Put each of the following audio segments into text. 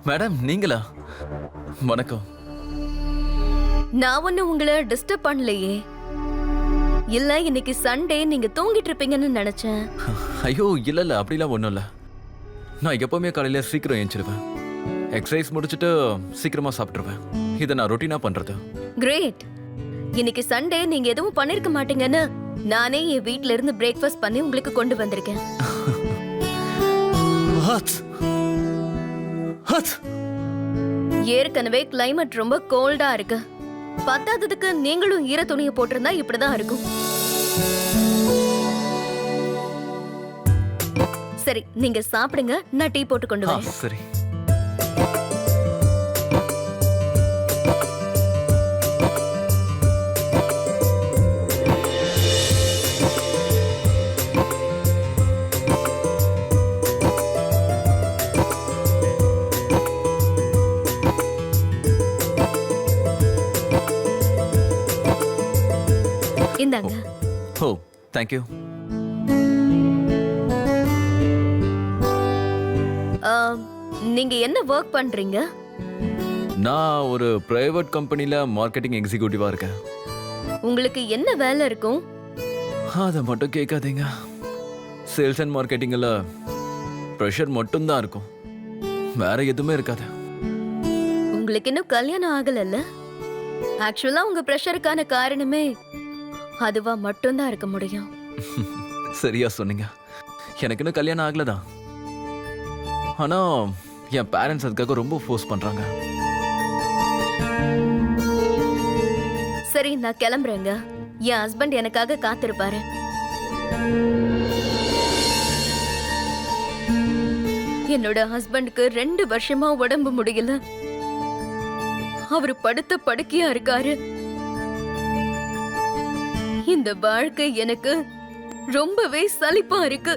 Madam நீங்களா? வணக்கம். நான் ஒண்ணு உங்களை டிஸ்டர்ப் பண்ணலையே. இல்ல இன்னைக்கு சண்டே நீங்க தூங்கிட்டு இருப்பீங்கன்னு நினைச்சேன். ஐயோ இல்ல அப்படிலாம் ஒன்றும் இல்லை. நான் எப்பவுமே காலையில சீக்கிரம் ஏஞ்சிருவேன். எக்ஸசைஸ் முடிச்சுட்டு சீக்கிரமா சாப்பிட்டுருவேன். இதை நான் ரொட்டீனா பண்றது. கிரேட். இன்னைக்கு சண்டே நீங்க எதுவும் பண்ணிருக்க மாட்டீங்கன்னு நானே என் வீட்ல இருந்து பிரேக்ஃபாஸ்ட் பண்ணி உங்களுக்கு கொண்டு வந்திருக்கேன். ஏற்கனவே கிளைமேட் ரொம்ப கோல்டா இருக்கு. பத்தாததுக்கு நீங்களும் ஈர துணியை போட்டிருந்தா இப்படிதான் இருக்கும். சரி நீங்க சாப்பிடுங்க, நான் டீ போட்டு கொண்டு வரேன். சரி. இந்தாங்க. ஓ தேங்க்யூ. நீங்க என்ன ஒர்க் பண்றீங்க? நான் ஒரு பிரைவேட் கம்பெனில மார்க்கெட்டிங் எக்ஸிக்யூட்டிவா இருக்கேன். உங்களுக்கு என்ன வேலை இருக்கும்? அதை மட்டும் கேட்காதீங்க. சேல்ஸ் அண்ட் மார்க்கெட்டிங்கில் ப்ரெஷர் மட்டும்தான் இருக்கும், வேற எதுவுமே இருக்காது. உங்களுக்கு இன்னும் கல்யாணம் ஆகலல்ல? ஆக்சுவலா உங்க ப்ரெஷருக்கான காரணமே அதுவா மட்டும்தான் இருக்க முடியும். சரியா சொன்னீங்க. எனக்கு இன்னும் கல்யாணம் ஆகலதான். ஆனா என் பேரண்ட்ஸ் அதுக்காக ரொம்ப ஃபோர்ஸ் பண்றாங்க. சரி நான் கிளம்புறேங்க. என் ஹஸ்பண்ட் எனக்காக காத்திருப்பாரு. என்னோட ஹஸ்பண்டுக்கு 2 வருஷமா உடம்பு முடியல. அவரு படுத்த படுக்கையா இருக்காரு. இந்த வாழ்க்கை எனக்கு ரொம்பவே சலிப்பா இருக்கு.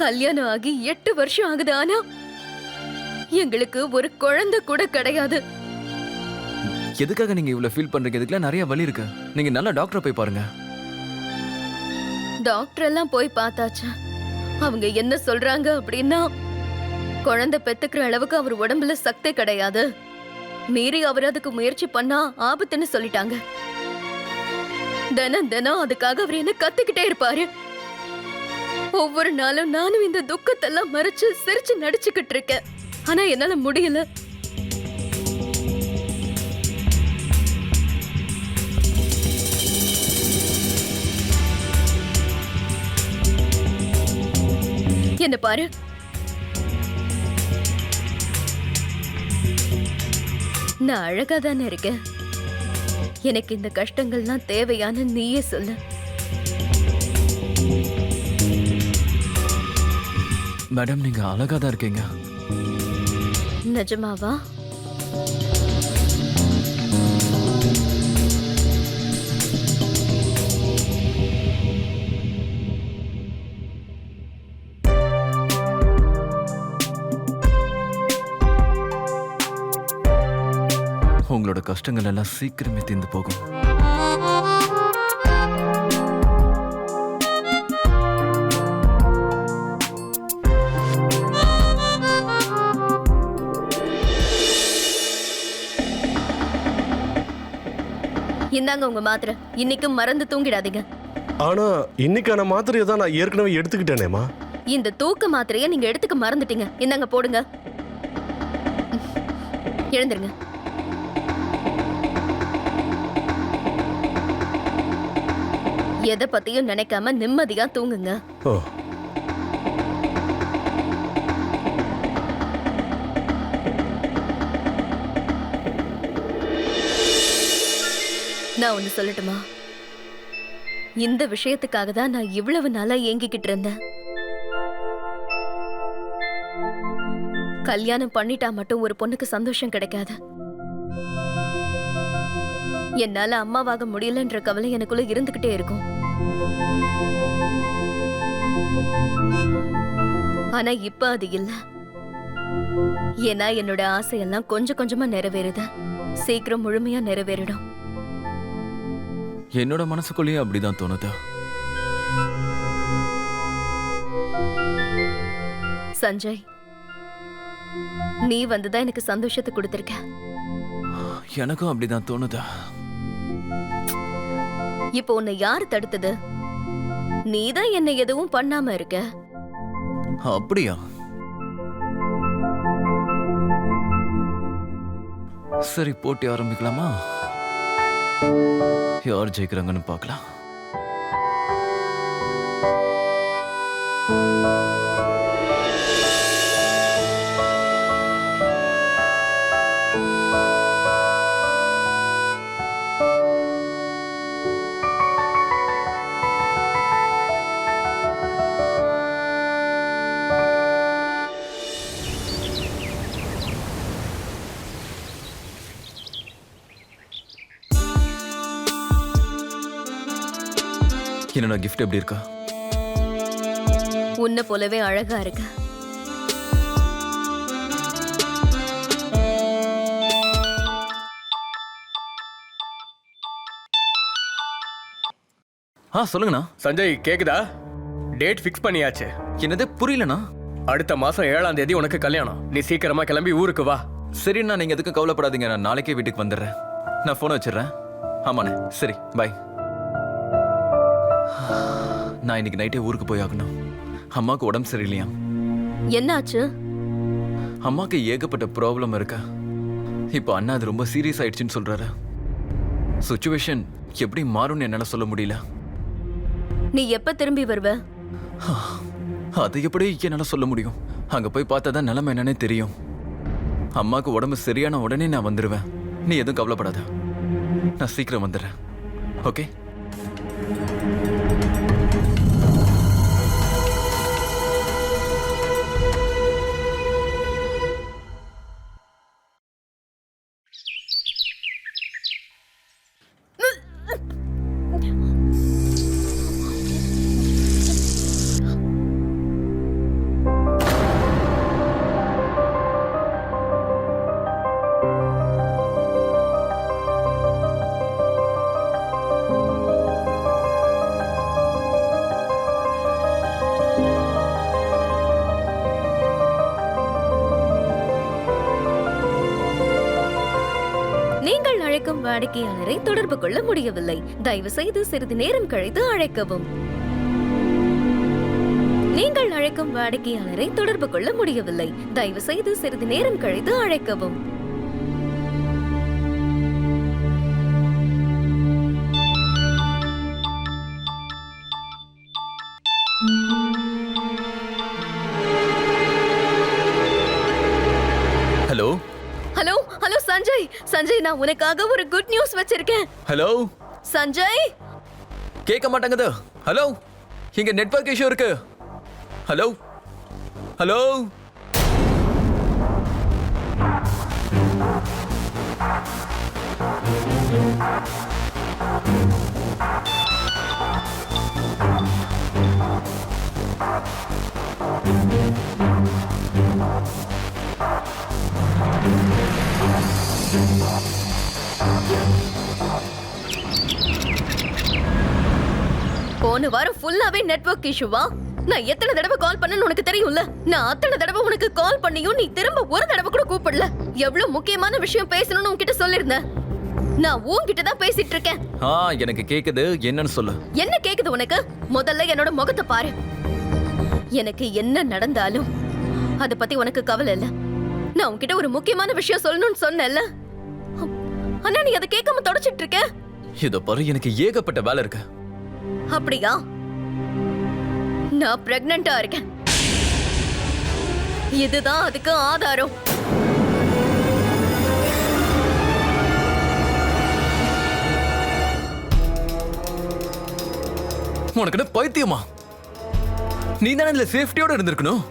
கல்யாணம் ஆகி 8 வருஷம் ஆகுது, ஆனா எங்களுக்கு ஒரு குழந்தை கூட கிடையாது. எதுக்காக நீங்க இவ்வளவு ஃபீல் பண்றீங்க? இதுக்கெல்லாம் நிறைய வழி இருக்கு. நீங்க நல்ல டாக்டரை போய் பாருங்க. டாக்டர் எல்லாம் போய் பார்த்தாச்சு. அவங்க என்ன சொல்றாங்க அப்படின்னா, குழந்தை பெத்துக்கிற அளவுக்கு அவர் உடம்புல சக்தி கிடையாது. மீறி அவர் அதுக்கு முயற்சி பண்ணா ஆபத்துன்னு சொல்லிட்டாங்க. தினம் தினம் அதுக்காக அவர் என்ன கத்துக்கிட்டே இருப்பாரு. ஒவ்வொரு நாளும் நானும் இந்த துக்கத்தெல்லாம் மறைச்சு சிரிச்சு நடிச்சுக்கிட்டு இருக்கேன். ஆனா என்னால முடியல. என்ன பாரு, நான் அழகா தானே இருக்கேன். எனக்கு இந்த கஷ்டங்கள்லாம் தேவையான நீயே சொல்லு. மேடம் நீங்க அழகா தான் இருக்கீங்க. நிஜமாவா? உங்களோட கஷ்டங்கள் எல்லாம் சீக்கிரமே தீர்ந்து போகும். இந்தாங்க உங்க மாத்திரை. இன்னைக்கு மறந்து தூங்கிடாதீங்க. ஆனா இன்னைக்கான மாத்திரையை தான் நான் ஏற்கனவே எடுத்துக்கிட்டேனேமா. இந்த தூக்க மாத்திரையை நீங்க எடுத்துக்க மறந்துட்டீங்க. இந்தாங்க போடுங்க. எழுந்துருங்க. எதை பத்தியும் நினைக்காம நிம்மதியா தூங்குங்க. ஓ நான் ஒன்னு சொல்லட்டுமா? இந்த விஷயத்துக்காக தான் நான் இவ்வளவு நாளா ஏங்கிக்கிட்டு இருந்தேன். கல்யாணம் பண்ணிட்டா மட்டும் ஒரு பொண்ணுக்கு சந்தோஷம் கிடைக்காது. என்னால அம்மாவாக முடியலன்ற கவலை எனக்குள்ள இருந்துகிட்டே இருக்கும். ஆனா இப்ப அது இல்ல. ஏன்னா என்னோட ஆசையெல்லாம் கொஞ்சம் கொஞ்சமா நிறைவேறுது. சீக்கிரம் முழுமையா நிறைவேறிடும். என்னோட மனசுக்குள்ளேயே அப்படிதான் தோணுது. சஞ்சய், நீ வந்துதான் எனக்கு சந்தோஷத்தை கொடுத்திருக்க. எனக்கும் அப்படிதான் தோணுது. இப்போ உன்னை யாரு தடுத்தது? நீதான் என்னை எதுவும் பண்ணாம இருக்க. அப்படியா? சரி, போட்டி ஆரம்பிக்கலாமா? யார் ஜெயிக்கிறாங்கன்னு பார்க்கலாம். என்னோட கிஃப்ட் எப்படி இருக்கா? உன்னை போலவே அழகா இருக்கு. சொல்லுங்கண்ணா. சஞ்சய், கேக்குதா? டேட் ஃபிக்ஸ் பண்ணியாச்சு. என்னது புரியலண்ணா? அடுத்த மாசம் 7ஆம் தேதி உனக்கு கல்யாணம். நீ சீக்கிரமா கிளம்பி ஊருக்கு வா. சரிண்ணா, நீங்க எதுக்கும் கவலைப்படாதீங்க. நான் நாளைக்கே வீட்டுக்கு வந்துடுறேன். நான் போனை வச்சிடுறேன். ஆமாண்ணே, சரி, பாய். நான் இன்னைக்கு நைட்டே ஊருக்கு போய் ஆகணும். அம்மாவுக்கு உடம்பு சரியில்லையா? என்னாச்சு? அம்மாவுக்கு ஏகப்பட்ட ப்ராப்ளம் இருக்கா. இப்போ அண்ணா அது ரொம்ப சீரியஸ் ஆயிடுச்சுன்னு சொல்றாரு. சுச்சுவேஷன் எப்படி மாறும்னு என்னால சொல்ல முடியல. நீ எப்ப திரும்பி வருவ? அது எப்படி என்னால சொல்ல முடியும்? அங்க போய் பார்த்தா தான் நிலைமை என்னன்னே தெரியும். அம்மாவுக்கு உடம்பு சரியான உடனே நான் வந்துடுவேன். நீ எதுவும் கவலைப்படாத. நான் சீக்கிரம் வந்துடுறேன். ஓகே? நீங்கள் அழைக்கும் வாடிக்கையாளரை தொடர்பு கொள்ள முடியவில்லை. தயவு செய்து சிறிது நேரம் கழித்து அழைக்கவும். நீங்கள் அழைக்கும் வாடிக்கையாளரை தொடர்பு கொள்ள முடியவில்லை. தயவு செய்து சிறிது நேரம் கழித்து அழைக்கவும். Hello hello hello Sanjay, Sanjay, நான் உனக்காக ஒரு குட் நியூஸ் வச்சிருக்கேன். ஹலோ சஞ்சய், கேட்க மாட்டேங்குது. ஹலோ, இங்க நெட்வொர்க் இஷ்யூ இருக்கு. ஹலோ ஹலோ போன வாரம் ஃபுல்லாவே நெட்வொர்க் இஷ்யூவா? நான் எத்தனை தடவை கால் பண்ணனும் உனக்கு தெரியும்ல? நான் அத்தனை தடவை உனக்கு கால் பண்ணியும் நீ திரும்ப ஒரு தடவை கூட கூப்பிடல. எவ்வளவு முக்கியமான விஷயம் பேசணும்னு உன்கிட்ட சொல்லிருந்தேன். நான் உன்கிட்ட தான் பேசிட்டு இருக்கேன். எனக்கு கேக்குது. என்னன்னு சொல்லு. என்ன கேக்குது உனக்கு? முதல்ல என்னோட முகத்தை பாரு. எனக்கு என்ன நடந்தாலும் அத பத்தி உனக்கு கவலை இல்ல. நான் உன்கிட்ட ஒரு முக்கியமான விஷயம் சொல்லணும்னு சொன்னேன்ல. ஆனா நீ அதை கேட்காம தொடச்சிட்டு இருக்க. இத பாரு, எனக்கு ஏகப்பட்ட வேலை இருக்கு. அப்படியா? நான் பிரெக்னண்டா இருக்கேன். இதுதான் அதுக்கு ஆதாரம். உனக்கு என்ன பைத்தியமா? நீ தானே இதுல சேஃப்டியோட இருந்திருக்கணும்.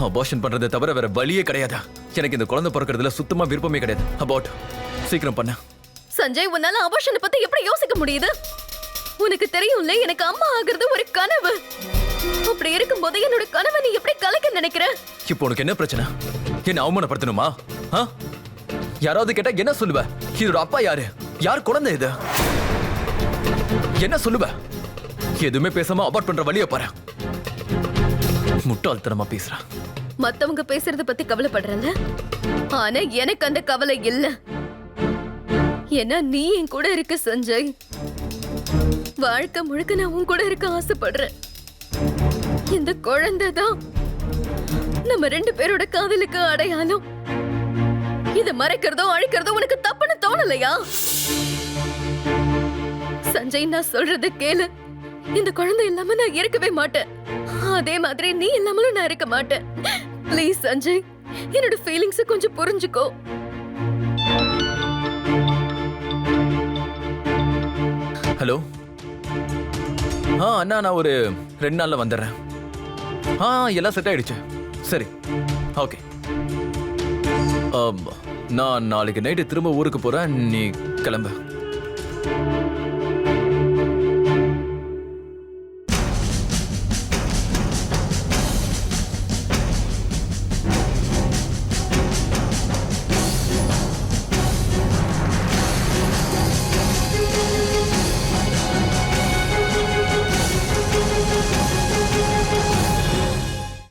அபார்ஷன் பண்றதை தவிர வேற வழியே கிடையாது. எனக்கு இந்த குழந்தை பிறக்கிறதுல சுத்தமா விருப்பமே கிடையாது. அபார்ட் சீக்கிரம் பண்ண. சஞ்சய், உன்னால அபார்ஷனை பத்தி எப்படி யோசிக்க முடியுது? உனக்கு தெரியும்ல, எனக்கு அம்மா ஆகுறது ஒரு கனவு. அப்படி இருக்கும்போது என்னோட கனவை நீ எப்படி கலைக்க நினைக்கிற? இப்போ உனக்கு என்ன பிரச்சனை? என்ன அவமானப்படுத்தணுமா? யாராவது கேட்டா என்ன சொல்லுவ? இதோட அப்பா யாரு? யார் குழந்தை இது? என்ன சொல்லுவ? எதுவுமே பேசாம அபார்ட் பண்ற வழியை பாரு. முட்டாள்தனமா பேசுற. மத்தவங்க பேசுறத பத்தி கவலைப்படுறேன்ல, ஆனா எனக்கு அந்த கவலை இல்ல. ஏன்னா நீ என் கூட இருக்க சஞ்சய். வாழ்க்கை முழுக்க நான் உன் கூட இருக்க ஆசைப்படுறேன். இந்த குழந்தை தான் நம்ம 2 பேரோட காதலுக்கு அடையாளம். இத மறைக்கிறதோ அழிக்கிறதோ உனக்கு தப்புன்னு தோணலையா? சஞ்சய், நான் சொல்றத கேளு. இந்த குழந்தை இல்லாம நான் இருக்கவே மாட்டேன். அதே மாதிரி நீ இல்லாமலும் நான் இருக்க மாட்டேன். ப்ளீஸ் சஞ்சய், என்னோட ஃபீலிங்ஸ கொஞ்சம் புரிஞ்சுக்கோ. ஹலோ. அண்ணா, நான் ஒரு 2 நாள்ல வந்துடுறேன். எல்லாம் செட் ஆயிடுச்சு. சரி, ஓகே. நான் நாளைக்கு நைட்டு திரும்ப ஊருக்கு போறேன். நீ கிளம்பு.